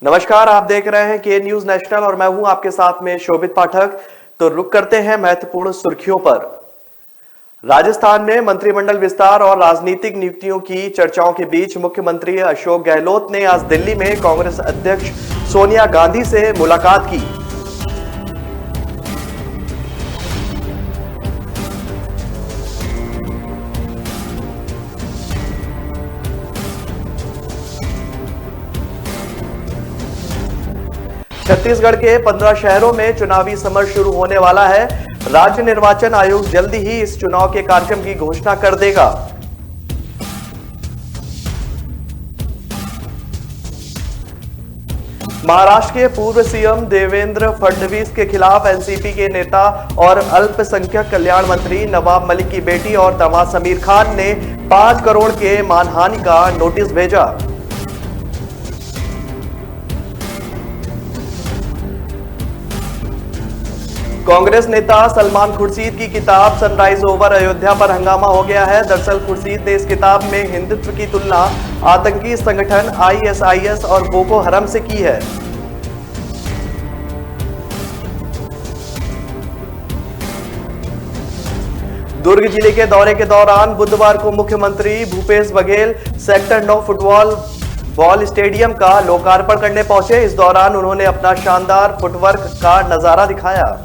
नमस्कार, आप देख रहे हैं के न्यूज नेशनल और मैं हूं आपके साथ में शोभित पाठक। तो रुक करते हैं महत्वपूर्ण सुर्खियों पर। राजस्थान में मंत्रिमंडल विस्तार और राजनीतिक नियुक्तियों की चर्चाओं के बीच मुख्यमंत्री अशोक गहलोत ने आज दिल्ली में कांग्रेस अध्यक्ष सोनिया गांधी से मुलाकात की। छत्तीसगढ़ के 15 शहरों में चुनावी समर शुरू होने वाला है। राज्य निर्वाचन आयोग जल्दी ही इस चुनाव के कार्यक्रम की घोषणा कर देगा। महाराष्ट्र के पूर्व सीएम देवेंद्र फडणवीस के खिलाफ एनसीपी के नेता और अल्पसंख्यक कल्याण मंत्री नवाब मलिक की बेटी और दामाद समीर खान ने 5 करोड़ के मानहानि का नोटिस भेजा। कांग्रेस नेता सलमान खुर्शीद की किताब सनराइज ओवर अयोध्या पर हंगामा हो गया है। दरअसल खुर्शीद ने इस किताब में हिंदुत्व की तुलना आतंकी संगठन आईएसआईएस और बोको हरम से की है। दुर्ग जिले के दौरे के दौरान बुधवार को मुख्यमंत्री Bhupesh Baghel sector 9 football ball stadium का लोकार्पण करने पहुंचे। इस दौरान उन्होंने अपना शानदार फुटवर्क का नजारा दिखाया।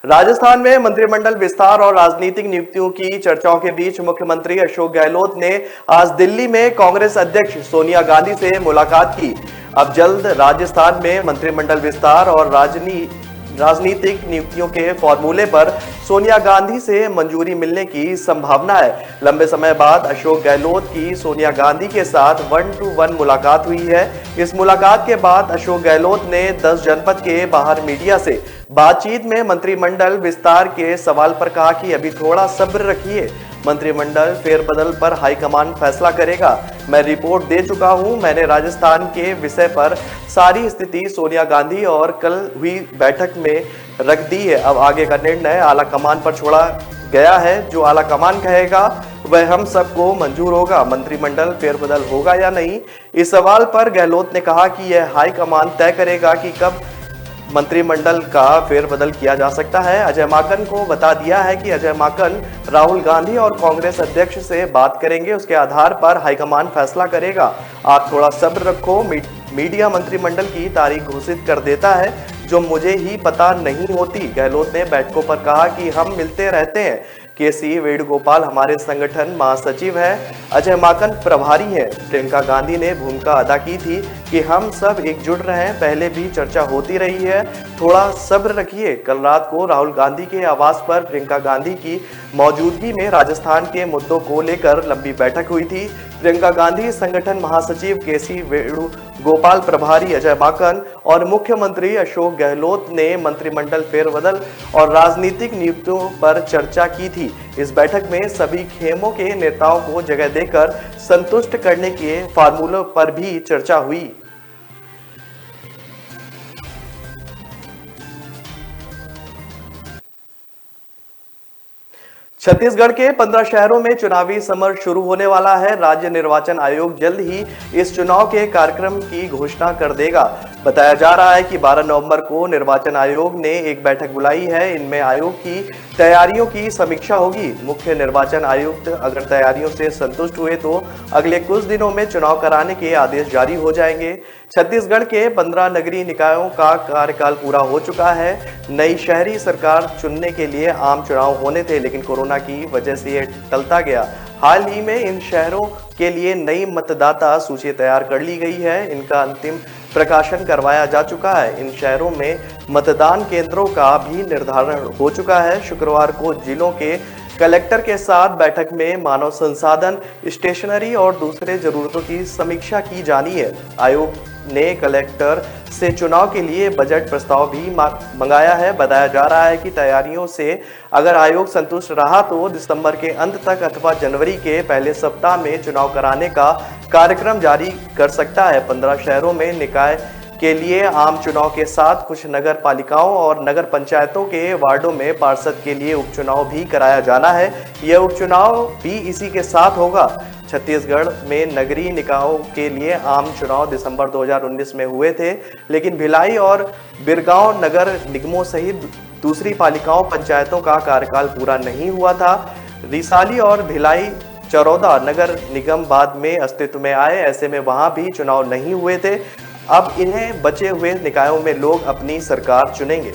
राजस्थान में मंत्रिमंडल विस्तार और राजनीतिक नियुक्तियों की चर्चाओं के बीच मुख्यमंत्री अशोक गहलोत ने आज दिल्ली में कांग्रेस अध्यक्ष सोनिया गांधी से मुलाकात की। अब जल्द राजस्थान में मंत्रिमंडल विस्तार और राजनीतिक नियुक्तियों के फॉर्मूले पर सोनिया गांधी से मंजूरी मिलने की संभावना है। लंबे समय बाद अशोक गहलोत की सोनिया गांधी के साथ 1-to-1 मुलाकात हुई है। इस मुलाकात के बाद अशोक गहलोत ने 10 जनपद के बाहर मीडिया से बातचीत में मंत्रिमंडल विस्तार के सवाल पर कहा कि अभी थोड़ा सब्र रखिए, मंत्रिमंडल फेरबदल पर हाईकमान फैसला करेगा। मैं रिपोर्ट दे चुका हूं। मैंने राजस्थान के विषय पर सारी स्थिति सोनिया गांधी और कल हुई बैठक में रख दी है। अब आगे का निर्णय आला कमान पर छोड़ा गया है। जो आला कमान कहेगा वह हम सबको मंजूर होगा। मंत्रिमंडल फेरबदल होगा या नहीं, इस सवाल पर गहलोत ने कहा कि यह हाईकमान तय करेगा कि कब मंत्रिमंडल का फेरबदल किया जा सकता है। अजय माकन को बता दिया है कि अजय माकन राहुल गांधी और कांग्रेस अध्यक्ष से बात करेंगे, उसके आधार पर हाईकमान फैसला करेगा। आप थोड़ा सब्र रखो। मीडिया मंत्रिमंडल की तारीख घोषित कर देता है जो मुझे ही पता नहीं होती। गहलोत ने बैठकों पर कहा कि हम मिलते रहते हैं। केसी वेणुगोपाल हमारे संगठन महासचिव हैं, अजय माकन प्रभारी हैं। प्रियंका गांधी ने भूमिका अदा की थी कि हम सब एकजुट रहें। पहले भी चर्चा होती रही है, थोड़ा सब्र रखिए। कल रात को राहुल गांधी के आवास पर प्रियंका गांधी की मौजूदगी में राजस्थान के मुद्दों को लेकर लंबी बैठक हुई थी। प्रियंका गांधी, संगठन महासचिव केसी वेणुगोपाल, प्रभारी अजय माकन और मुख्यमंत्री अशोक गहलोत ने मंत्रिमंडल फेरबदल और राजनीतिक नियुक्तियों पर चर्चा की थी। इस बैठक में सभी खेमों के नेताओं को जगह देकर संतुष्ट करने के फार्मूलों पर भी चर्चा हुई। छत्तीसगढ़ के 15 शहरों में चुनावी समर शुरू होने वाला है। राज्य निर्वाचन आयोग जल्द ही इस चुनाव के कार्यक्रम की घोषणा कर देगा। बताया जा रहा है कि 12 नवंबर को निर्वाचन आयोग ने एक बैठक बुलाई है। इनमें आयोग की तैयारियों की समीक्षा होगी। मुख्य निर्वाचन आयुक्त अगर तैयारियों से संतुष्ट हुए तो अगले कुछ दिनों में चुनाव कराने के आदेश जारी हो जाएंगे। छत्तीसगढ़ के 15 नगरीय निकायों का कार्यकाल पूरा हो चुका है। नई शहरी सरकार चुनने के लिए आम चुनाव होने थे, लेकिन कोरोना की वजह से ये टलता गया। हाल ही में इन शहरों के लिए नई मतदाता सूची तैयार कर ली गई है। इनका अंतिम प्रकाशन करवाया जा चुका है। इन शहरों में मतदान केंद्रों का भी निर्धारण हो चुका है। शुक्रवार को जिलों के कलेक्टर के साथ बैठक में मानव संसाधन, स्टेशनरी और दूसरे जरूरतों की समीक्षा की जानी है। आयोग ने कलेक्टर से चुनाव के लिए बजट प्रस्ताव भी मंगाया है। बताया जा रहा है कि तैयारियों से अगर आयोग संतुष्ट रहा तो दिसंबर के अंत तक अथवा जनवरी के पहले सप्ताह में चुनाव कराने का कार्यक्रम जारी कर सकता है। 15 शहरों में निकाय के लिए आम चुनाव के साथ कुछ नगर पालिकाओं और नगर पंचायतों के वार्डों में पार्षद के लिए उपचुनाव भी कराया जाना है। यह उपचुनाव भी इसी के साथ होगा। छत्तीसगढ़ में नगरीय निकायों के लिए आम चुनाव दिसंबर 2019 में हुए थे, लेकिन भिलाई और बिरगांव नगर निगमों सहित दूसरी पालिकाओं पंचायतों का कार्यकाल पूरा नहीं हुआ था। रिसाली और भिलाई चरौदा नगर निगम बाद में अस्तित्व में आए, ऐसे में वहां भी चुनाव नहीं हुए थे। अब इन्हें बचे हुए निकायों में लोग अपनी सरकार चुनेंगे।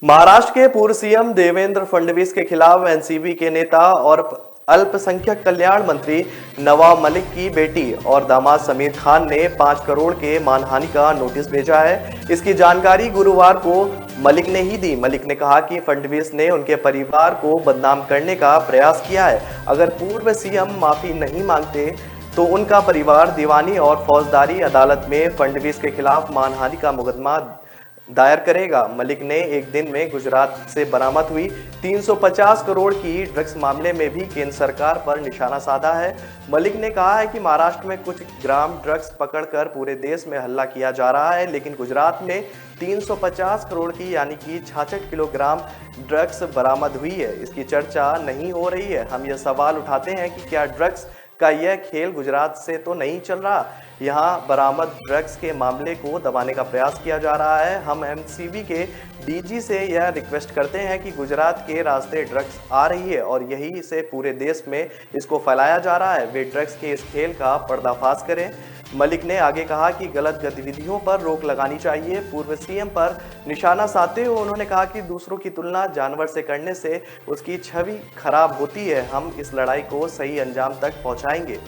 महाराष्ट्र के पूर्व सीएम देवेंद्र फडणवीस के खिलाफ एनसीपी के नेता और अल्पसंख्यक कल्याण मंत्री नवाब मलिक की बेटी और दामाद समीर खान ने 5 करोड़ के मानहानि का नोटिस भेजा है। इसकी जानकारी गुरुवार को मलिक ने ही दी। मलिक ने कहा कि फडणवीस ने उनके परिवार को बदनाम करने का प्रयास किया है। अगर पूर्व सीएम माफी नहीं मांगते तो उनका परिवार दीवानी और फौजदारी अदालत में फडणवीस के खिलाफ मानहानि का मुकदमा दायर करेगा। मलिक ने एक दिन में गुजरात से बरामद हुई 350 करोड़ की ड्रग्स मामले में भी केंद्र सरकार पर निशाना साधा है। मलिक ने कहा है कि महाराष्ट्र में कुछ ग्राम ड्रग्स पकड़कर पूरे देश में हल्ला किया जा रहा है, लेकिन गुजरात में 350 करोड़ की यानी कि 66 किलोग्राम ड्रग्स बरामद हुई है। इसकी चर्चा नहीं हो रही है। हम यह सवाल उठाते हैं कि क्या ड्रग्स का यह खेल गुजरात से तो नहीं चल रहा? यहाँ बरामद ड्रग्स के मामले को दबाने का प्रयास किया जा रहा है। हम एनसीबी के डीजी से यह रिक्वेस्ट करते हैं कि गुजरात के रास्ते ड्रग्स आ रही है और यही से पूरे देश में इसको फैलाया जा रहा है। वे ड्रग्स के इस खेल का पर्दाफाश करें। मलिक ने आगे कहा कि गलत गतिविधियों पर रोक लगानी चाहिए। पूर्व सीएम पर निशाना साधते हुए उन्होंने कहा कि दूसरों की तुलना जानवर से करने से उसकी छवि खराब होती है। हम इस लड़ाई को सही अंजाम तक पहुंचाएंगे।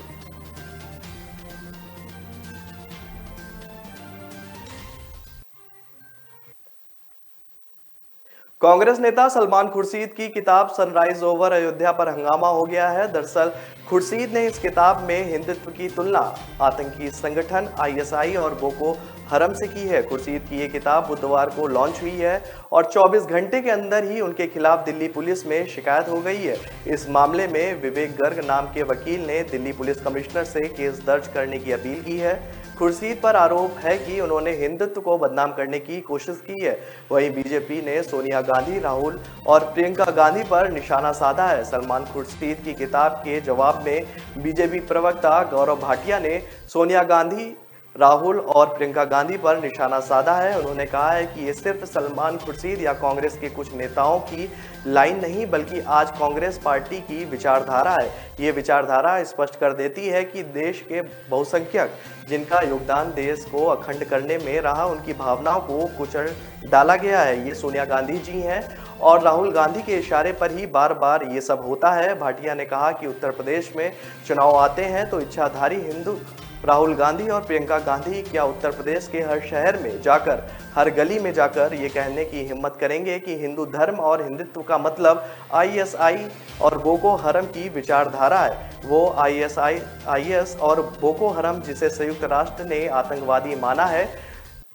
कांग्रेस नेता सलमान खुर्शीद की किताब सनराइज ओवर अयोध्या पर हंगामा हो गया है। दरअसल खुर्शीद ने इस किताब में हिंदुत्व की तुलना आतंकी संगठन आईएसआई और बोको हरम से की है। खुर्शीद की ये किताब बुधवार को लॉन्च हुई है और 24 घंटे के अंदर ही उनके खिलाफ दिल्ली पुलिस में शिकायत हो गई है। इस मामले में विवेक गर्ग नाम के वकील ने दिल्ली पुलिस कमिश्नर से केस दर्ज करने की अपील की है। खुर्शीद पर आरोप है कि उन्होंने हिंदुत्व को बदनाम करने की कोशिश की है। वहीं बीजेपी ने सोनिया गांधी, राहुल और प्रियंका गांधी पर निशाना साधा है। सलमान खुर्शीद की किताब के जवाब में बीजेपी प्रवक्ता गौरव भाटिया ने सोनिया गांधी, राहुल और प्रियंका गांधी पर निशाना साधा है। उन्होंने कहा है कि ये सिर्फ सलमान खुर्शीद या कांग्रेस के कुछ नेताओं की लाइन नहीं, बल्कि आज कांग्रेस पार्टी की विचारधारा है। ये विचारधारा स्पष्ट कर देती है कि देश के बहुसंख्यक जिनका योगदान देश को अखंड करने में रहा, उनकी भावनाओं को कुचल डाला गया है। ये सोनिया गांधी जी हैं और राहुल गांधी के इशारे पर ही बार बार ये सब होता है। भाटिया ने कहा कि उत्तर प्रदेश में चुनाव आते हैं तो इच्छाधारी हिंदू राहुल गांधी और प्रियंका गांधी क्या उत्तर प्रदेश के हर शहर में जाकर, हर गली में जाकर ये कहने की हिम्मत करेंगे कि हिंदू धर्म और हिंदुत्व का मतलब आईएसआई और बोको हरम की विचारधारा है? वो आईएस और बोको हरम, जिसे संयुक्त राष्ट्र ने आतंकवादी माना है,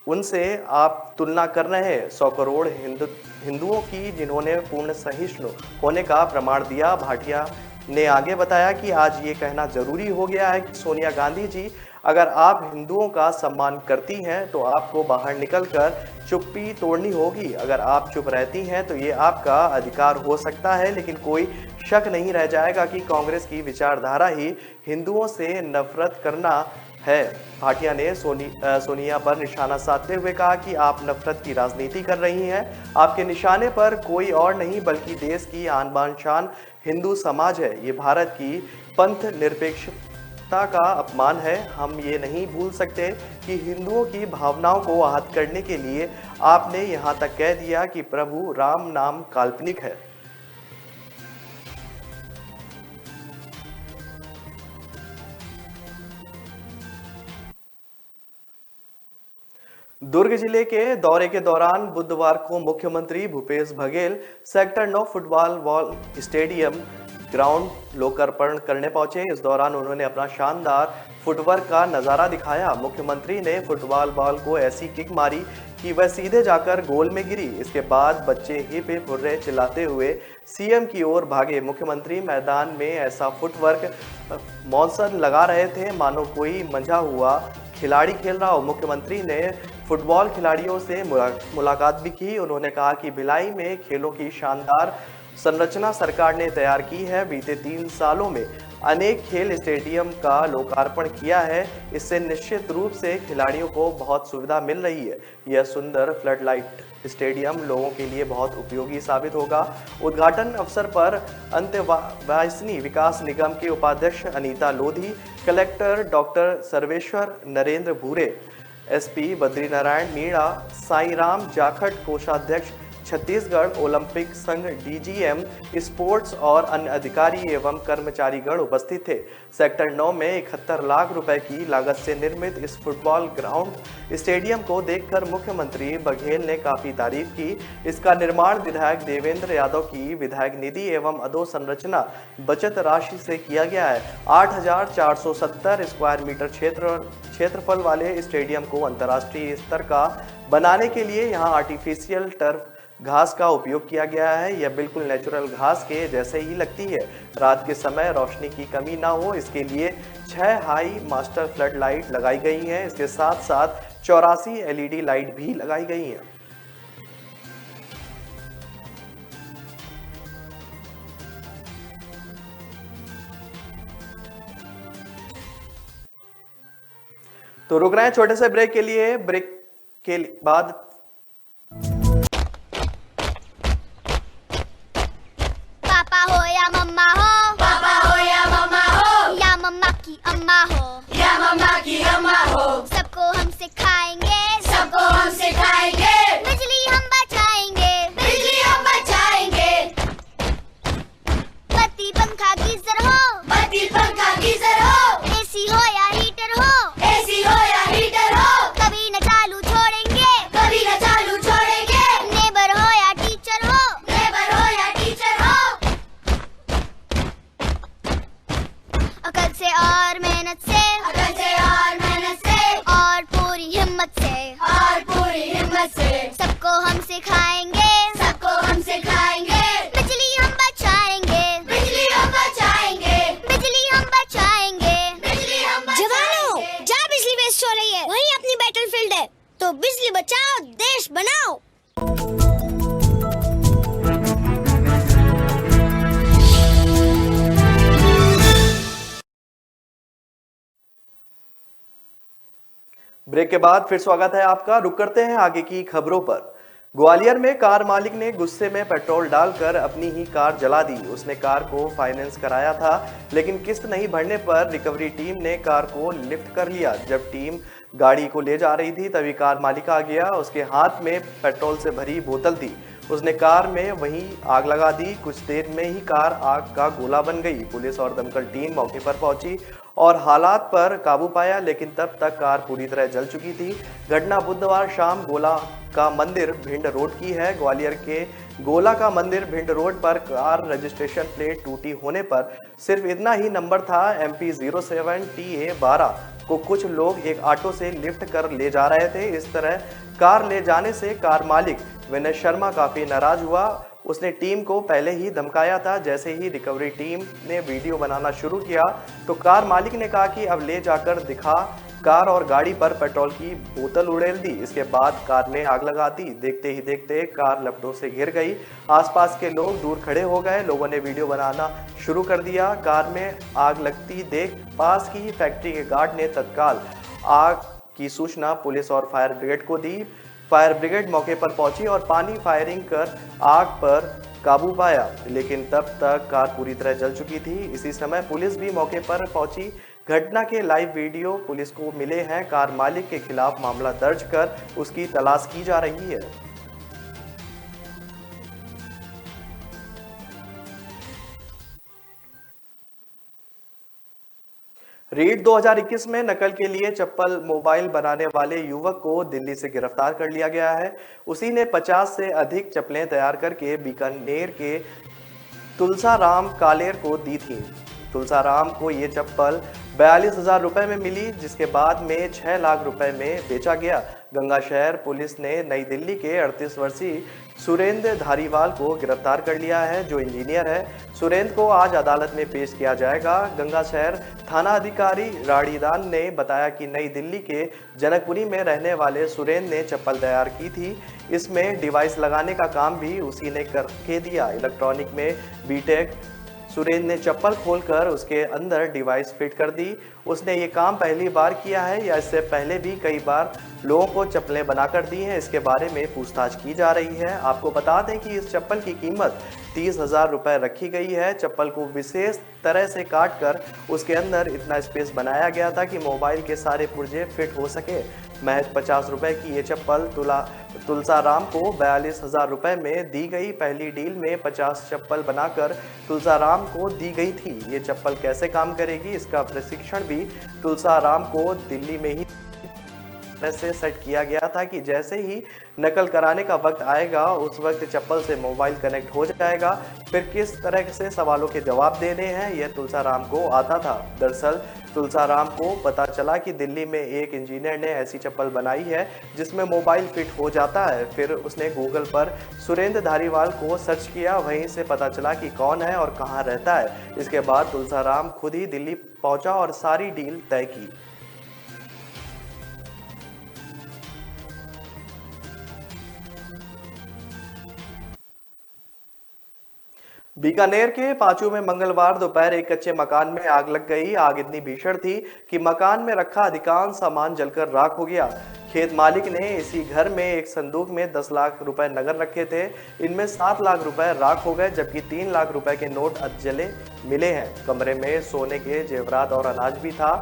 उनसे आप तुलना कर रहे हैं 100 करोड़ हिंदुओं की, जिन्होंने पूर्ण सहिष्णु होने का प्रमाण दिया। भाटिया ने आगे बताया कि आज ये कहना जरूरी हो गया है कि सोनिया गांधी जी, अगर आप हिंदुओं का सम्मान करती हैं तो आपको बाहर निकलकर चुप्पी तोड़नी होगी। अगर आप चुप रहती हैं तो ये आपका अधिकार हो सकता है, लेकिन कोई शक नहीं रह जाएगा कि कांग्रेस की विचारधारा ही हिंदुओं से नफरत करना है। भाटिया ने सोनिया पर निशाना साधते हुए कहा कि आप नफरत की राजनीति कर रही हैं। आपके निशाने पर कोई और नहीं बल्कि देश की आन बान शान हिंदू समाज है। ये भारत की पंथ निरपेक्षता का अपमान है। हम ये नहीं भूल सकते कि हिंदुओं की भावनाओं को आहत करने के लिए आपने यहाँ तक कह दिया कि प्रभु राम नाम काल्पनिक है। दुर्ग जिले के दौरे के दौरान बुधवार को मुख्यमंत्री Bhupesh Baghel sector 9 football ball stadium ground लोकार्पण करने पहुंचे। इस दौरान उन्होंने अपना शानदार फुटवर्क का नजारा दिखाया। मुख्यमंत्री ने फुटबॉल बॉल को ऐसी किक मारी कि वह सीधे जाकर गोल में गिरी। इसके बाद बच्चे हिप हिप हुर्रे चिल्लाते हुए सीएम की ओर भागे। मुख्यमंत्री मैदान में ऐसा फुटवर्क मॉन्सन लगा रहे थे मानो कोई मंझा हुआ खिलाड़ी खेल रहा हो। मुख्यमंत्री ने फुटबॉल खिलाड़ियों से मुलाकात भी की। उन्होंने कहा कि भिलाई में खेलों की शानदार संरचना सरकार ने तैयार की है। बीते 3 सालों में अनेक खेल स्टेडियम का लोकार्पण किया है। इससे निश्चित रूप से खिलाड़ियों को बहुत सुविधा मिल रही है। यह सुंदर फ्लड लाइट स्टेडियम लोगों के लिए बहुत उपयोगी साबित होगा। उद्घाटन अवसर पर अंत्यवासिनी विकास निगम के उपाध्यक्ष अनीता लोधी, कलेक्टर डॉक्टर सर्वेश्वर नरेंद्र भूरे, एसपी बद्रीनारायण मीणा, साईराम जाखड़, कोषाध्यक्ष छत्तीसगढ़ ओलंपिक संघ डीजीएम स्पोर्ट्स और अन्य अधिकारी एवं कर्मचारीगण उपस्थित थे। सेक्टर 9 में 71 लाख रुपए की लागत से निर्मित इस फुटबॉल ग्राउंड स्टेडियम को देखकर मुख्यमंत्री बघेल ने काफी तारीफ की। इसका निर्माण विधायक देवेंद्र यादव की विधायक निधि एवं अधोसंरचना बचत राशि से किया गया है। 8,470 स्क्वायर मीटर क्षेत्रफल वाले स्टेडियम को अंतर्राष्ट्रीय स्तर का बनाने के लिए यहाँ आर्टिफिशियल टर्फ घास का उपयोग किया गया है। यह बिल्कुल नेचुरल घास के जैसे ही लगती है। रात के समय रोशनी की कमी ना हो इसके लिए 6 हाई मास्टर फ्लड लाइट लगाई गई हैं। इसके साथ साथ 84 एलईडी लाइट भी लगाई गई हैं। तो रुक रहे हैं छोटे से ब्रेक के लिए। ब्रेक के बाद सबको हम सिखाएंगे, सबको हम सिखाएंगे। बिजली हम बचाएंगे, बिजली हम बचाएंगे। बत्ती पंखा गीजर हो, बत्ती पंखा गीजर हो। एसी हो या हीटर हो, एसी हो या हीटर हो। कभी न चालू छोड़ेंगे, कभी न चालू छोड़ेंगे। नेबर हो या टीचर हो, नेबर हो या टीचर हो। अकल से और मेहनत से, अकल से और मेहनत से, और पूरी हिम्मत से सबको हम सिखाएंगे, सबको हम सिखाएंगे। बिजली हम बचाएंगे, बिजली हम बचाएंगे, बिजली हम बचाएंगे, बिजली हम बचाएंगे। जवानों, जहाँ बिजली वेस्ट हो रही है वहीं अपनी बैटलफील्ड है, तो बिजली बचाओ, देश बनाओ। ब्रेक के बाद फिर स्वागत है आपका। रुक करते हैं आगे की खबरों पर। ग्वालियर में कार मालिक ने गुस्से में पेट्रोल डालकर अपनी ही कार जला दी। उसने कार को फाइनेंस कराया था, लेकिन किस्त नहीं भरने पर रिकवरी टीम ने कार को लिफ्ट कर लिया। जब टीम गाड़ी को ले जा रही थी तभी कार मालिक आ गया। उसके हाथ में पेट्रोल से भरी बोतल थी। उसने कार में वहीं आग लगा दी। कुछ देर में ही कार आग का गोला बन गई। पुलिस और दमकल टीम मौके पर पहुंची और हालात पर काबू पाया, लेकिन तब तक कार पूरी तरह जल चुकी थी। घटना बुधवार शाम गोला का मंदिर भिंड रोड की है। ग्वालियर के गोला का मंदिर भिंड रोड पर कार रजिस्ट्रेशन प्लेट टूटी होने पर सिर्फ इतना ही नंबर था MP 07TA12 को कुछ लोग एक ऑटो से लिफ्ट कर ले जा रहे थे। इस तरह कार ले जाने से कार मालिक विनय शर्मा काफी नाराज हुआ। उसने टीम को पहले ही धमकाया था। जैसे ही रिकवरी टीम ने वीडियो बनाना शुरू किया तो कार मालिक ने कहा कि अब ले जाकर दिखा। कार और गाड़ी पर पेट्रोल की बोतल उड़ेल दी। इसके बाद कार में आग लगा दी। देखते ही देखते कार लपटों से घिर गई। आसपास के लोग दूर खड़े हो गए। लोगों ने वीडियो बनाना शुरू कर दिया। कार में आग लगती देख पास की फैक्ट्री के गार्ड ने तत्काल आग की सूचना पुलिस और फायर ब्रिगेड को दी। फायर ब्रिगेड मौके पर पहुंची और पानी फायरिंग कर आग पर काबू पाया, लेकिन तब तक कार पूरी तरह जल चुकी थी। इसी समय पुलिस भी मौके पर पहुंची। घटना के लाइव वीडियो पुलिस को मिले हैं। कार मालिक के खिलाफ मामला दर्ज कर उसकी तलाश की जा रही है। रीट 2021 में नकल के लिए चप्पल मोबाइल बनाने वाले युवक को दिल्ली से गिरफ्तार कर लिया गया है। उसी ने 50 से अधिक चप्पलें तैयार करके बीकानेर के तुलसाराम कालेर को दी थी। तुलसाराम को ये चप्पल 42,000 रुपए में मिली, जिसके बाद में 6 लाख रुपए में बेचा गया। गंगा शहर पुलिस ने नई दिल्ली के 38 वर्षीय सुरेंद्र धारीवाल को गिरफ्तार कर लिया है, जो इंजीनियर है। सुरेंद्र को आज अदालत में पेश किया जाएगा। गंगा शहर थाना अधिकारी राड़ीदान ने बताया कि नई दिल्ली के जनकपुरी में रहने वाले सुरेंद्र ने चप्पल तैयार की थी। इसमें डिवाइस लगाने का काम भी उसी ने करके दिया। इलेक्ट्रॉनिक में बीटेक सुरेंद्र ने चप्पल खोलकर उसके अंदर डिवाइस फिट कर दी। उसने ये काम पहली बार किया है या इससे पहले भी कई बार लोगों को चप्पलें बनाकर दी हैं, इसके बारे में पूछताछ की जा रही है। आपको बता दें कि इस चप्पल की कीमत 30,000 रुपये रखी गई है। चप्पल को विशेष तरह से काट कर उसके अंदर इतना स्पेस बनाया गया था कि मोबाइल के सारे पुर्जे फिट हो सके। महज 50 रुपए की ये चप्पल तुलसाराम को 42,000 रुपये में दी गई। पहली डील में 50 चप्पल बनाकर तुलसाराम को दी गई थी। ये चप्पल कैसे काम करेगी, इसका प्रशिक्षण भी तुलसाराम को दिल्ली में ही से सेट किया गया था कि जैसे ही नकल कराने का वक्त आएगा उस वक्त चप्पल से मोबाइल कनेक्ट हो जाएगा। फिर किस तरह से सवालों के जवाब देने हैं यह तुलसाराम को आता था। दरअसल तुलसाराम को पता चला कि दिल्ली में एक इंजीनियर ने ऐसी चप्पल बनाई है जिसमें मोबाइल फिट हो जाता है। फिर उसने गूगल पर सुरेंद्र धारीवाल को सर्च किया, वहीं से पता चला कि कौन है और कहाँ रहता है। इसके बाद तुलसाराम खुद ही दिल्ली पहुंचा और सारी डील तय की। बीकानेर के पांचू में मंगलवार दोपहर एक कच्चे मकान में आग लग गई। आग इतनी भीषण थी कि मकान में रखा अधिकांश सामान जलकर राख हो गया। खेत मालिक ने इसी घर में एक संदूक में 10 लाख रुपए नगद रखे थे। इनमें 7 लाख रुपए राख हो गए, जबकि 3 लाख रुपए के नोट अधजले मिले हैं। कमरे में सोने के जेवरात और अनाज भी था,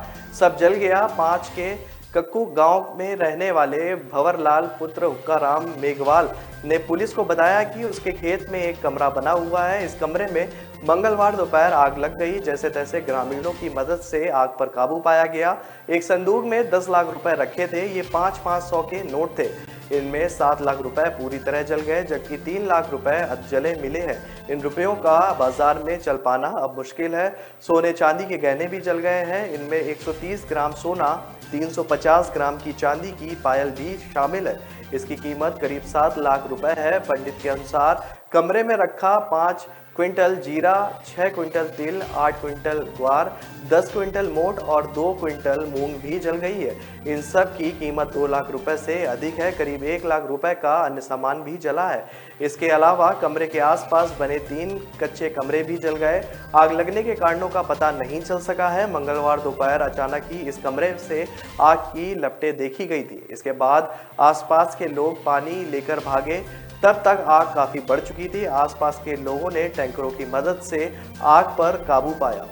सब जल गया। 5 के कक्कू गांव में रहने वाले भंवरलाल पुत्र हुक्काराम मेघवाल ने पुलिस को बताया कि उसके खेत में एक कमरा बना हुआ है। इस कमरे में मंगलवार दोपहर आग लग गई। जैसे तैसे ग्रामीणों की मदद से आग पर काबू पाया गया। एक संदूक में 10 लाख रुपए रखे थे। ये 500 के नोट थे। इनमें 7 लाख रुपए पूरी तरह जल गए, जबकि 3 लाख रुपए अधजले मिले हैं। इन रुपयों का बाजार में चल पाना अब मुश्किल है। सोने चांदी के गहने भी जल गए हैं। इनमें 130 ग्राम सोना, 350 ग्राम की चांदी की पायल भी शामिल है। इसकी कीमत करीब 7 लाख रुपए है। पंडित के अनुसार कमरे में रखा 5 क्विंटल जीरा, 6 क्विंटल तिल, 8 क्विंटल ग्वार, 10 क्विंटल मोट और 2 क्विंटल मूंग भी जल गई है। इन सब की कीमत 2 लाख रुपए से अधिक है। करीब 1 लाख रुपए का अन्य सामान भी जला है। इसके अलावा कमरे के आसपास बने 3 कच्चे कमरे भी जल गए। आग लगने के कारणों का पता नहीं चल सका है। मंगलवार दोपहर अचानक ही इस कमरे से आग की लपटें देखी गई थी। इसके बाद आसपास के लोग पानी लेकर भागे। तब तक आग काफी बढ़ चुकी थी। आसपास के लोगों ने टैंकरों की मदद से आग पर काबू पाया।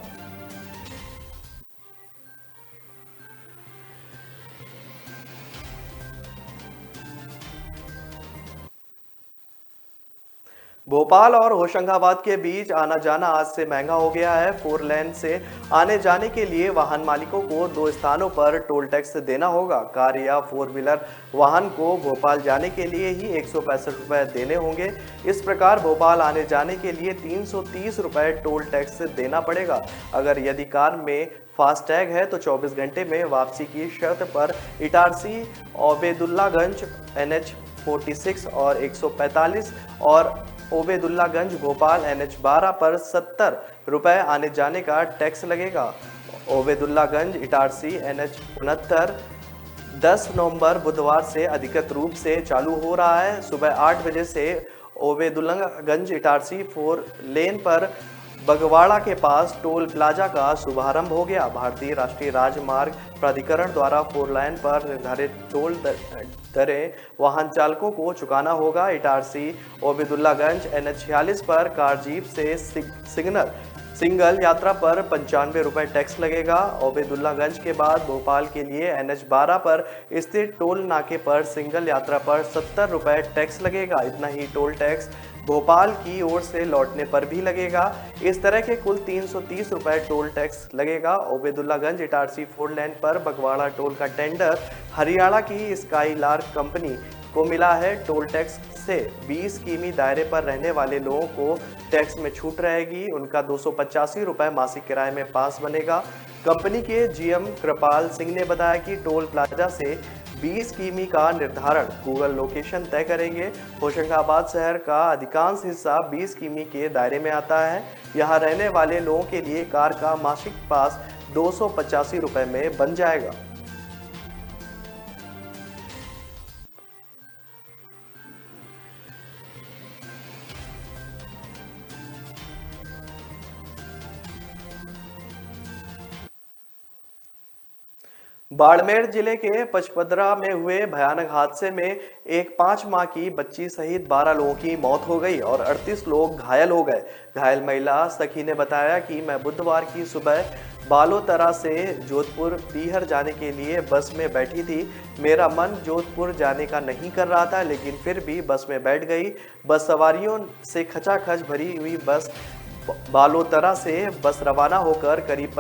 भोपाल और होशंगाबाद के बीच आना जाना आज से महंगा हो गया है। 4 लेन से आने जाने के लिए वाहन मालिकों को 2 स्थानों पर टोल टैक्स देना होगा। कार या 4 व्हीलर वाहन को भोपाल जाने के लिए ही 165 रुपये देने होंगे। इस प्रकार भोपाल आने जाने के लिए 330 रुपये टोल टैक्स देना पड़ेगा। अगर यदि कार में फास्टैग है तो 24 घंटे में वापसी की शर्त पर इटारसी, ओबेदुल्लागंज, NH 46 और 145 और ओबेदुल्लागंज भोपाल NH 12 पर 70 रुपये आने जाने का टैक्स लगेगा। ओबेदुल्लागंज इटारसी NH 69 10 नवंबर बुधवार से अधिकृत रूप से चालू हो रहा है। सुबह 8 बजे से ओबेदुल्लागंज इटारसी 4 लेन पर बगवाड़ा के पास टोल प्लाजा का शुभारंभ हो गया। भारतीय राष्ट्रीय राजमार्ग प्राधिकरण द्वारा 4 लाइन पर निर्धारित टोल दरें वाहन चालकों को चुकाना होगा। इटारसी ओबेदुल्लागंज NH 46 पर कार जीप से सिंगल यात्रा पर 95 रुपये टैक्स लगेगा। ओबेदुल्लागंज के बाद भोपाल के लिए NH 12 पर स्थित टोल नाके पर सिंगल यात्रा पर 70 रुपये टैक्स लगेगा। इतना ही टोल टैक्स भोपाल की ओर से लौटने पर भी लगेगा। इस तरह के कुल 330 रुपये टोल टैक्स लगेगा। ओबेदुल्लागंज इटारसी 4 लेन पर बगवाड़ा टोल का टेंडर हरियाणा की स्काईलार्क कंपनी को मिला है। टोल टैक्स से 20 किमी दायरे पर रहने वाले लोगों को टैक्स में छूट रहेगी। उनका 285 रुपये मासिक किराए में पास बनेगा। कंपनी के GM कृपाल सिंह ने बताया कि टोल प्लाजा से 20 किमी का निर्धारण, गूगल लोकेशन तय करेंगे। होशंगाबाद शहर का अधिकांश हिस्सा 20 किमी के दायरे में आता है। यहाँ रहने वाले लोगों के लिए कार का मासिक पास 285 रुपए में बन जाएगा। बाड़मेर जिले के पचपदरा में हुए भयानक हादसे में एक 5 माह की बच्ची सहित 12 लोगों की मौत हो गई और 38 लोग घायल हो गए। घायल महिला सखी ने बताया कि मैं बुधवार की सुबह बालोतरा से जोधपुर पीहर जाने के लिए बस में बैठी थी। मेरा मन जोधपुर जाने का नहीं कर रहा था, लेकिन फिर भी बस में बैठ गई। बस सवारियों से खचाखच भरी हुई बस बालोतरा से बस रवाना होकर करीब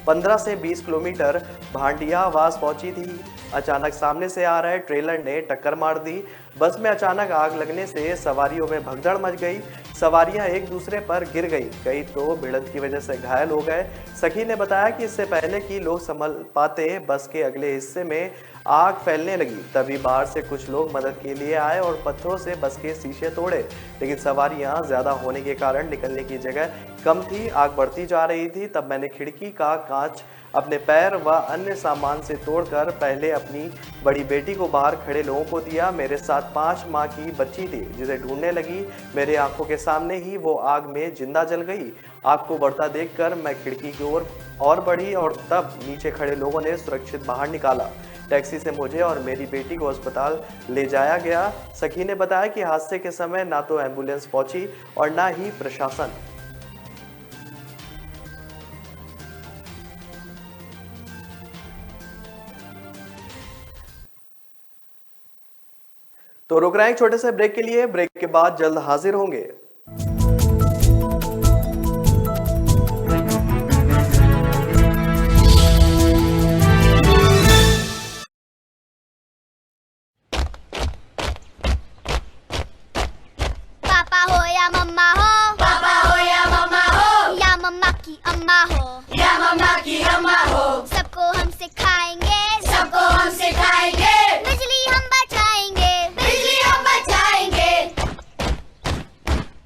15 से 20 किलोमीटर भांडियावास पहुंची थी। अचानक सामने से आ रहे ट्रेलर ने टक्कर मार दी। बस में अचानक आग लगने से सवारियों में भगदड़ मच गई। सवारियां एक दूसरे पर गिर गई, कई तो भिड़ंत की वजह से घायल हो गए। सखी ने बताया कि इससे पहले कि लोग संभल पाते बस के अगले हिस्से में आग फैलने लगी, तभी बाहर से कुछ लोग मदद के लिए आए और पत्थरों से बस के शीशे तोड़े, लेकिन सवारियां ज्यादा होने के कारण निकलने की जगह कम थी। आग बढ़ती जा रही थी। तब मैंने खिड़की का कांच अपने पैर व अन्य सामान से तोड़कर पहले अपनी बड़ी बेटी को बाहर खड़े लोगों को दिया। मेरे साथ 5 माह की बच्ची थी जिसे ढूंढने लगी। मेरे आंखों के सामने ही वो आग में जिंदा जल गई। आग को बढ़ता देखकर मैं खिड़की की ओर और बढ़ी और तब नीचे खड़े लोगों ने सुरक्षित बाहर निकाला। टैक्सी से मुझे और मेरी बेटी को अस्पताल ले जाया गया। सखी ने बताया कि हादसे के समय ना तो एम्बुलेंस पहुंची और ना ही प्रशासन। तो रुक रहे हैं एक छोटे से ब्रेक के लिए। ब्रेक के बाद जल्द हाजिर होंगे। पापा हो या मम्मा हो, पापा हो या मम्मा हो, या मम्मा की अम्मा हो, या मम्मा की अम्मा हो, सबको हम सिखाएंगे, सबको हम सिखाएंगे, बिजली हम बचाएंगे, बिजली हम बचाएंगे।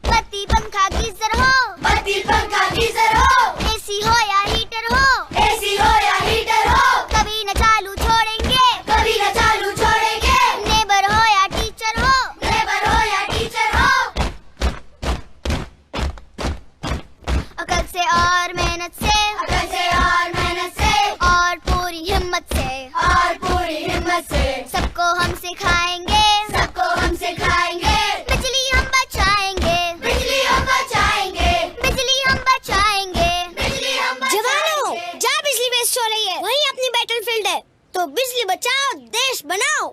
बत्ती पंखा गीजर हो, बत्ती पंखा गीजर हो, एसी हो या हीटर हो, एसी हो या हीटर हो, कभी न चालू छोड़ेंगे, कभी न चालू छोड़ेंगे। नेबर हो या टीचर हो, लेबर हो या टीचर हो, अकल से और मेहनत से, अकल से और मेहनत से, और पूरी हिम्मत से, और पूरी हिम्मत से, सबको हम सिखाएंगे, सबको हम सिखाएंगे, बिजली हम बचाएंगे, बिजली हम बचाएंगे, बिजली हम बचाएंगे। बिजली हम जवानों, बचाएंगे। जहाँ बिजली वेस्ट हो रही है वहीं अपनी बैटलफील्ड है, तो बिजली बचाओ, देश बनाओ।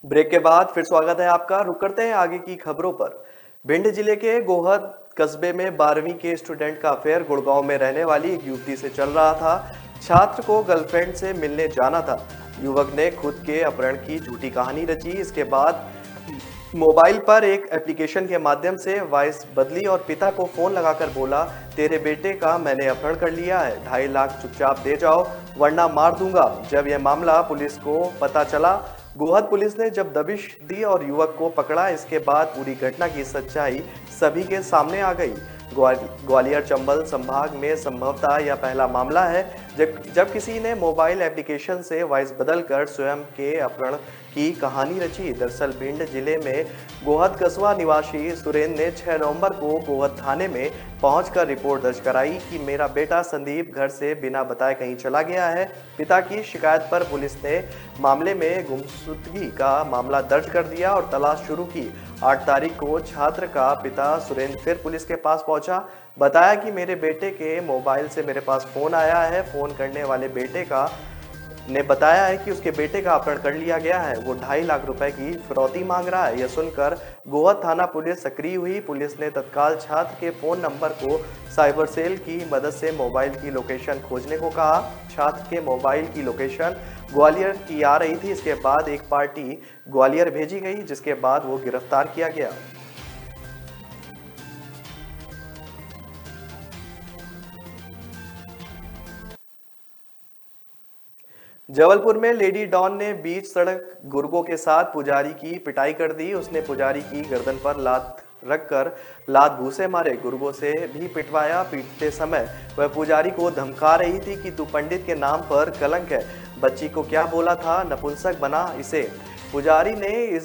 ब्रेक के बाद फिर स्वागत है आपका। रुक करते हैं आगे की खबरों पर। भिंड जिले के गोहद कस्बे में 12वीं के स्टूडेंट का अफेयर गुड़गांव में रहने वाली एक युवती से चल रहा था। छात्र को गर्लफ्रेंड से मिलने जाना था। युवक ने खुद के अपहरण की झूठी कहानी रची। इसके बाद मोबाइल पर एक एप्लीकेशन के माध्यम से वॉइस बदली और पिता को फोन लगाकर बोला, तेरे बेटे का मैंने अपहरण कर लिया है, 2.5 लाख चुपचाप दे जाओ वरना मार दूंगा। जब यह मामला पुलिस को पता चला, गोहद पुलिस ने जब दबिश दी और युवक को पकड़ा, इसके बाद पूरी घटना की सच्चाई सभी के सामने आ गई। ग्वालियर चंबल संभाग में संभवतः यह पहला मामला है जब किसी ने मोबाइल एप्लीकेशन से वॉइस बदलकर स्वयं के अपहरण की कहानी रची। दरअसल भिंड जिले में गोहद कस्बा निवासी सुरेंद्र ने 6 नवंबर को गोहद थाने में पहुंचकर रिपोर्ट दर्ज कराई कि मेरा बेटा संदीप घर से बिना बताए कहीं चला गया है। पिता की शिकायत पर पुलिस ने मामले में गुमशुदगी का मामला दर्ज कर दिया और तलाश शुरू की। 8 तारीख को छात्र का पिता सुरेंद्र फिर पुलिस के पास पहुंचा, बताया कि मेरे बेटे के मोबाइल से मेरे पास फोन आया है। फोन करने वाले बेटे का ने बताया है कि उसके बेटे का अपहरण कर लिया गया है। वो 2.5 लाख रुपए की फिरौती मांग रहा है। यह सुनकर गोहद थाना पुलिस सक्रिय हुई। पुलिस ने तत्काल छात्र के फोन नंबर को साइबर सेल की मदद से मोबाइल की लोकेशन खोजने को कहा। छात्र के मोबाइल की लोकेशन ग्वालियर की आ रही थी। इसके बाद एक पार्टी ग्वालियर भेजी गई, जिसके बाद वो गिरफ्तार किया गया। जबलपुर में लेडी डॉन ने बीच सड़क गुर्गों के साथ पुजारी की पिटाई कर दी। उसने पुजारी की गर्दन पर लात रखकर लात घूंसे मारे, गुर्गों से भी पिटवाया। पीटते समय वह पुजारी को धमका रही थी कि तू पंडित के नाम पर कलंक है। बच्ची को क्या बोला था, नपुंसक बना इसे। पुजारी ने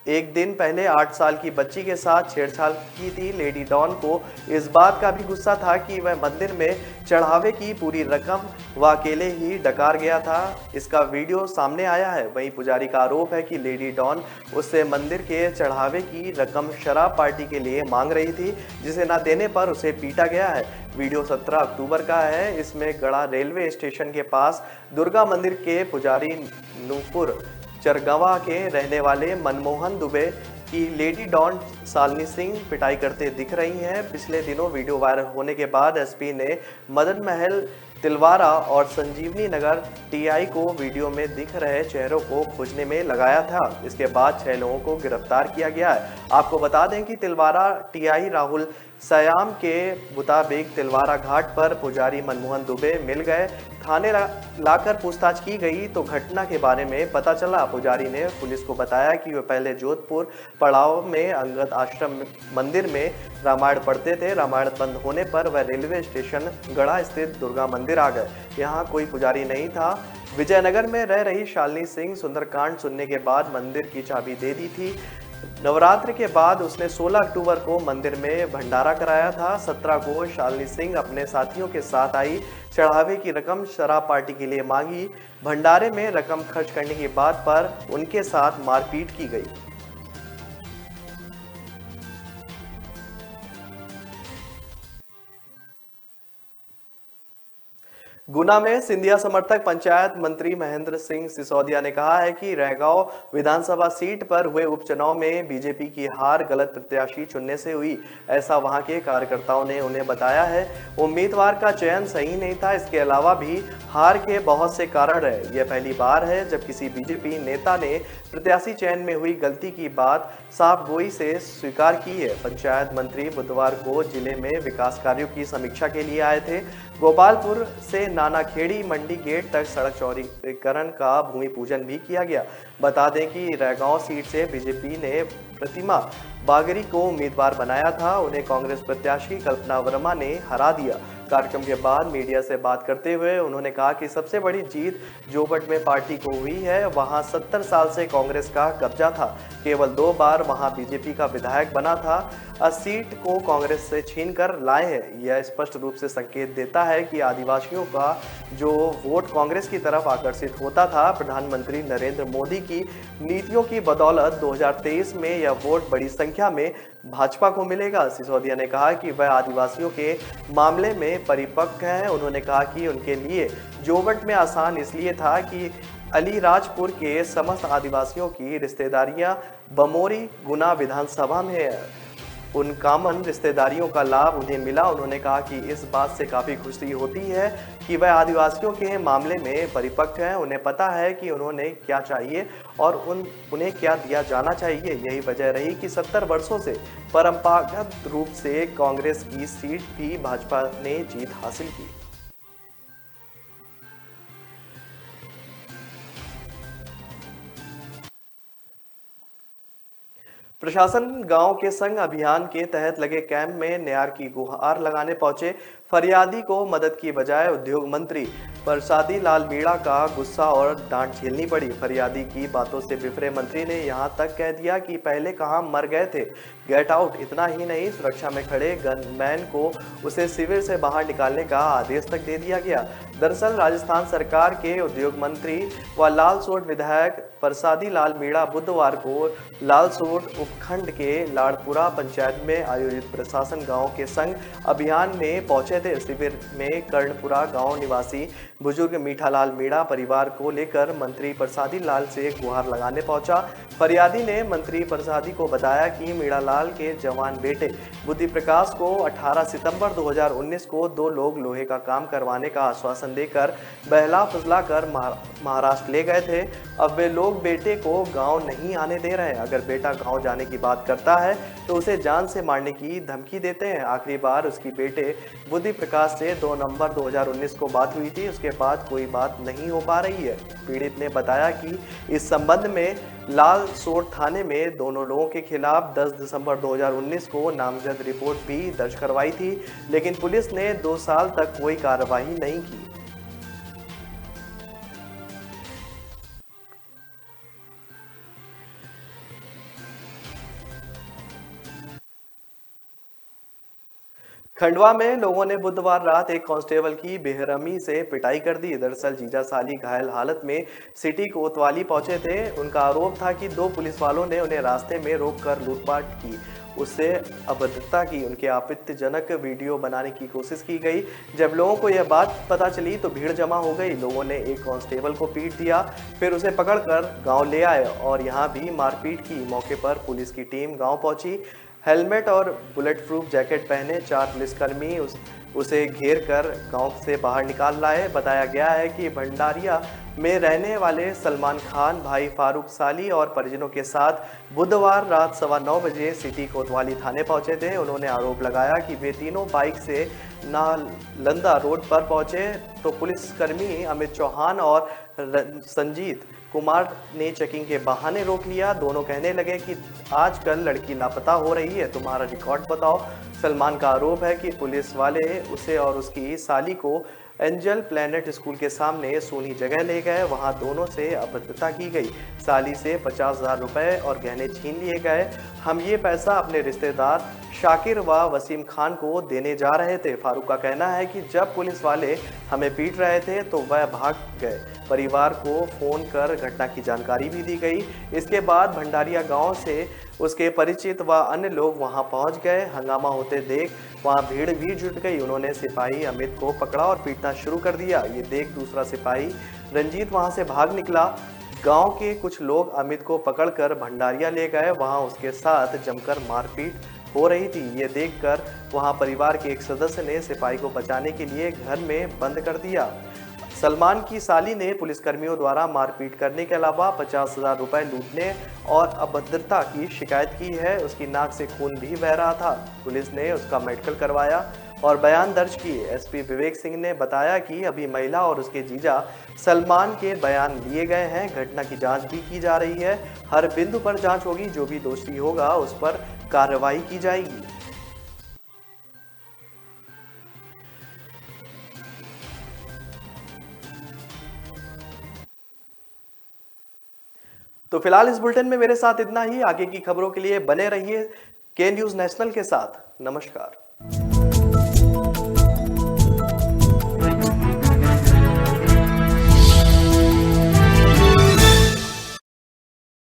एक दिन पहले 8 साल की बच्ची के साथ छेड़छाड़ की थी। लेडी डॉन को इस बात का भी गुस्सा था कि वह मंदिर में चढ़ावे की पूरी रकम वह अकेले ही डकार गया था। इसका वीडियो सामने आया है। वहीं पुजारी का आरोप है कि लेडी डॉन उससे मंदिर के चढ़ावे की रकम शराब पार्टी के लिए मांग रही थी, जिसे न देने पर उसे पीटा गया है। वीडियो 17 अक्टूबर का है। इसमें गढ़ा रेलवे स्टेशन के पास दुर्गा मंदिर के पुजारी नूपुर चरगवा के रहने वाले मनमोहन दुबे की लेडी डॉन शालिनी सिंह पिटाई करते दिख रही हैं। पिछले दिनों वीडियो वायरल होने के बाद एसपी ने मदन महल, तिलवारा और संजीवनी नगर टीआई को वीडियो में दिख रहे चेहरों को खोजने में लगाया था। इसके बाद 6 लोगों को गिरफ्तार किया गया है। आपको बता दें कि तिलवारा टीआई राहुल सयाम के मुताबिक तिलवारा घाट पर पुजारी मनमोहन दुबे मिल गए। थाने लाकर पूछताछ की गई तो घटना के बारे में पता चला। पुजारी ने पुलिस को बताया कि वह पहले जोधपुर पड़ाव में अंगद आश्रम मंदिर में रामायण पढ़ते थे। रामायण बंद होने पर वह रेलवे स्टेशन गढ़ा स्थित दुर्गा मंदिर आ गए। यहाँ कोई पुजारी नहीं था। विजयनगर में रह रही शालिनी सिंह सुंदरकांड सुनने के बाद मंदिर की चाबी दे दी थी। नवरात्र के बाद उसने 16 अक्टूबर को मंदिर में भंडारा कराया था। 17 को शालिनी सिंह अपने साथियों के साथ आई। चढ़ावे की रकम शराब पार्टी के लिए मांगी। भंडारे में रकम खर्च करने की बात पर उनके साथ मारपीट की गई। गुना में सिंधिया समर्थक पंचायत मंत्री महेंद्र सिंह सिसोदिया ने कहा है कि रैगांव विधानसभा सीट पर हुए उपचुनाव में बीजेपी की हार गलत प्रत्याशी चुनने से हुई। ऐसा वहां के कार्यकर्ताओं ने उन्हें बताया है। उम्मीदवार का चयन सही नहीं था। इसके अलावा भी हार के बहुत से कारण है। यह पहली बार है जब किसी बीजेपी नेता ने प्रत्याशी चयन में हुई गलती की बात साफ गोई से स्वीकार की है। पंचायत मंत्री बुधवार को जिले में विकास कार्यों की समीक्षा के लिए आए थे। गोपालपुर से नानाखेड़ी मंडी गेट तक सड़क चौड़ीकरण का भूमि पूजन भी किया गया। बता दें कि रैगांव सीट से बीजेपी ने प्रतिमा बागरी को उम्मीदवार बनाया था। उन्हें कांग्रेस प्रत्याशी कल्पना वर्मा ने हरा दिया। कार्यक्रम के बाद मीडिया से बात करते हुए उन्होंने कहा कि सबसे बड़ी जीत जोबट में पार्टी को हुई है। वहां 70 साल से कांग्रेस का कब्जा था। केवल 2 बार वहां बीजेपी का विधायक बना था। सीट को कांग्रेस से छीन कर लाए हैं। यह स्पष्ट रूप से संकेत देता है कि आदिवासियों का जो वोट कांग्रेस की तरफ आकर्षित होता था, प्रधानमंत्री नरेंद्र मोदी की नीतियों की बदौलत 2023 में यह वोट बड़ी संख्या में भाजपा को मिलेगा। सिसोदिया ने कहा कि वह आदिवासियों के मामले में परिपक्व हैं। उन्होंने कहा कि उनके लिए जोबट में आसान इसलिए था कि अलीराजपुर के समस्त आदिवासियों की रिश्तेदारियां बमोरी गुना विधानसभा में है। उन कॉमन रिश्तेदारियों का लाभ उन्हें मिला। उन्होंने कहा कि इस बात से काफ़ी खुशी होती है कि वह आदिवासियों के मामले में परिपक्व हैं। उन्हें पता है कि उन्होंने क्या चाहिए और उन्हें क्या दिया जाना चाहिए। यही वजह रही कि 70 वर्षों से परंपरागत रूप से कांग्रेस की सीट भी भाजपा ने जीत हासिल की। प्रशासन गांव के संग अभियान के तहत लगे कैंप में न्यार की गुहार लगाने पहुंचे फरियादी को मदद की बजाय उद्योग मंत्री प्रसादी लाल मीणा का गुस्सा और डांट झेलनी पड़ी। फरियादी की बातों से बिफरे मंत्री ने यहां तक कह दिया कि पहले कहां मर गए थे, गेट आउट। इतना ही नहीं, सुरक्षा में खड़े गनमैन को उसे शिविर से बाहर निकालने का आदेश तक दे दिया गया। दरअसल राजस्थान सरकार के उद्योग मंत्री व लालसोट विधायक प्रसादी लाल मीणा बुधवार को लालसोट उपखंड के लाड़पुरा पंचायत में आयोजित प्रशासन गांव के संग अभियान में पहुंचे थे। शिविर में कर्णपुरा गांव निवासी बुजुर्ग मीठालाल मीणा परिवार को लेकर मंत्री प्रसादी लाल से गुहार लगाने पहुंचा। फरियादी ने मंत्री प्रसादी को बताया कि मीणालाल के जवान बेटे बुद्धि प्रकाश को 18 सितंबर 2019 को 2 लोग लोहे का काम करवाने का आश्वासन देकर बहला फुसला कर महाराष्ट्र ले गए थे। अब वे लोग बेटे को गांव नहीं आने दे रहे हैं। अगर बेटा गांव जाने की बात करता है तो उसे जान से मारने की धमकी देते हैं। आखिरी बार उसकी बेटे बुद्धि प्रकाश से 2 नवंबर 2019 को बात हुई थी। उसके बाद कोई बात नहीं हो पा रही है। पीड़ित ने बताया कि इस संबंध में लालसोट थाने में दोनों लोगों के खिलाफ 10 दिसंबर 2019 को नामजद रिपोर्ट भी दर्ज करवाई थी, लेकिन पुलिस ने 2 साल तक कोई कार्रवाई नहीं की। खंडवा में लोगों ने बुधवार रात एक कांस्टेबल की बेरहमी से पिटाई कर दी। दरअसल जीजा साली घायल हालत में सिटी कोतवाली पहुंचे थे। उनका आरोप था कि 2 पुलिस वालों ने उन्हें रास्ते में रोककर लूटपाट की, उससे अभद्रता की। उनके आपत्तिजनक वीडियो बनाने की कोशिश की गई। जब लोगों को यह बात पता चली तो भीड़ जमा हो गई। लोगों ने एक कांस्टेबल को पीट दिया, फिर उसे पकड़कर गांव ले आए और यहां भी मारपीट की। मौके पर पुलिस की टीम गांव पहुंची। हेलमेट और बुलेट प्रूफ जैकेट पहने 4 पुलिसकर्मी उसे घेर कर गांव से बाहर निकाल लाए। बताया गया है कि भंडारिया में रहने वाले सलमान खान भाई फारूक साली और परिजनों के साथ बुधवार रात 9:15 बजे सिटी कोतवाली थाने पहुंचे थे। उन्होंने आरोप लगाया कि वे तीनों बाइक से नालंदा रोड पर पहुंचे तो पुलिसकर्मी अमित चौहान और संजीत कुमार ने चेकिंग के बहाने रोक लिया। दोनों कहने लगे कि आजकल लड़की लापता हो रही है, तुम्हारा रिकॉर्ड बताओ। सलमान का आरोप है कि पुलिस वाले उसे और उसकी साली को एंजल प्लेनेट स्कूल के सामने सोनी जगह ले गए। वहां दोनों से अभद्रता की गई। साली से 50,000 रुपए और गहने छीन लिए गए। हम ये पैसा अपने रिश्तेदार शाकिर व वसीम खान को देने जा रहे थे। फारूक का कहना है कि जब पुलिस वाले हमें पीट रहे थे तो वह भाग गए। परिवार को फोन कर घटना की जानकारी भी दी गई। इसके बाद भंडारिया गांव से उसके परिचित व अन्य लोग वहां पहुंच गए। हंगामा होते देख वहां भीड़ भी जुट गई। उन्होंने सिपाही अमित को पकड़ा और पीटना शुरू कर दिया। ये देख दूसरा सिपाही रंजीत वहां से भाग निकला। गांव के कुछ लोग अमित को पकड़कर भंडारिया ले गए। वहां उसके साथ जमकर मारपीट हो रही थी। ये देखकर वहां परिवार के एक सदस्य ने सिपाही को बचाने के लिए घर में बंद कर दिया। सलमान की साली ने पुलिसकर्मियों द्वारा मारपीट करने के अलावा 50,000 रुपए लूटने और अभद्रता की शिकायत की है। उसकी नाक से खून भी बह रहा था। पुलिस ने उसका मेडिकल करवाया और बयान दर्ज किए। एसपी विवेक सिंह ने बताया कि अभी महिला और उसके जीजा सलमान के बयान लिए गए हैं। घटना की जांच भी की जा रही है। हर बिंदु पर जांच होगी। जो भी दोषी होगा उस पर कार्रवाई की जाएगी। तो फिलहाल इस बुलेटिन में मेरे साथ इतना ही। आगे की खबरों के लिए बने रहिए के न्यूज़ नेशनल के साथ। नमस्कार।